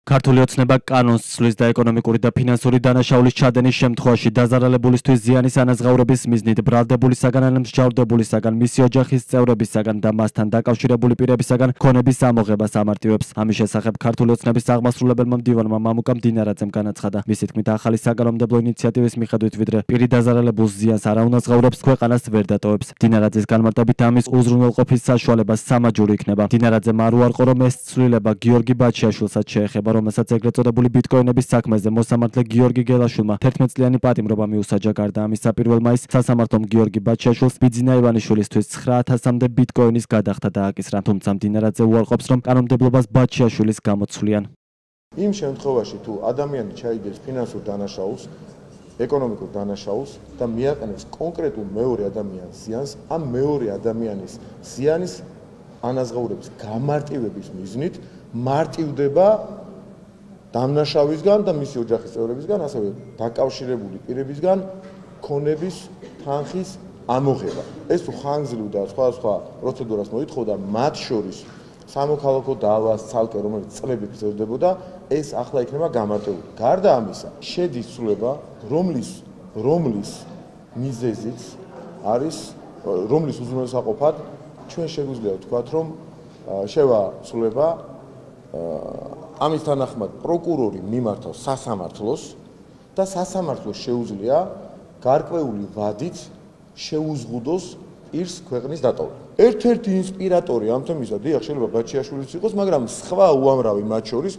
ქართული ოცნება კანონს ცვლის და ეკონომიკური და ფინანსური დანაშაულის ჩადენის შემთხვევაში დაზარალებულისთვის ზიანის ანაზღაურების მიზნით ბრალდებულისაგან ან მსჯავრდებულისაგან, მისი ოჯახის წევრებისაგან და მასთან დაკავშირებული პირებისაგან ქონების ამოღებას ამარტივებს. ამის შესახებ ქართული ოცნების აღმასრულებელმა მდივანმა მამუკამ დინარაძემ განაცხადა. მისი თქმით, ახალი საკანონმდებლო ინიციატივის მიხედვით, ვიდრე პირი დაზარალებულს ზიანს არ აუნაზღაურებს, ქვეყანას ვერ დატოვებს. დინარაძის განმარტებით, ამის უზრუნველყოფის საშუალება სამაჯური იქნება. დინარაძემ არ უარყო, რომ ეს ცვლილება გიორგი ბაჩიაშვილსაც შეეხება, რომელსაც ეგრეთ წოდებული ბიტკოინების საქმეზე მოსამართლე გიორგი გელაშვილმა 11 წლიანი პატიმრობა მიუსაჯა. გარდა ამისა, 1 მაისს სასამართლომ გიორგი ბაჩიაშვილს ბიძინა ივანიშვილისთვის 9,000-მდე ბიტკოინის გადახდა დააკისრა. თუმცა დინარაძე უარყოფს, რომ კანონმდებლობას ბაჩიაშვილის გამოცვლიან. იმ შემთხვევაში, თუ ადამიანი ჩაიგებს ფინანსურ დანაშაულს, ეკონომიკურ დანაშაულს და მიაყენებს კონკრეტულ მეორე ადამიანს ზიანს, ამ მეორე ადამიანის ზიანის ანაზღაურების გამარტივების მიზნით მარტივდება დამნაშავისგან და მისი ოჯახის წევრებისგან, ასევე დაკავშირებული პირებისგან ქონების თანხის ამოღება. ეს თუ ხანგრძლივ და სხვადასხვა პროცედურას მოითხოვდა, მათ შორის სამოქალაქო დაავას ცალკე, რომელიც წლებით გრძელდებოდა, ეს ახლა იქნება გამარტივებული. გარდა ამისა, შედის ცვლილება, რომლის მიზეზიც არის, რომლის უზრუნველსაყოფად ჩვენ შეგვიძლია ვთქვათ, რომ შევა ცვლილება ამის თანახმად პროკურორი მიმართავს სასამართლოს და სასამართლოს შეუძლია გარკვეული ვადით შეუზღუდოს პირს ქვეყნის დატოვება. ერთ-ერთი ინსპირატორი ამ თემისა, დიახ, შეიძლება ბაჩიაშვილიც იყოს, მაგრამ სხვა უამრავი მათ შორის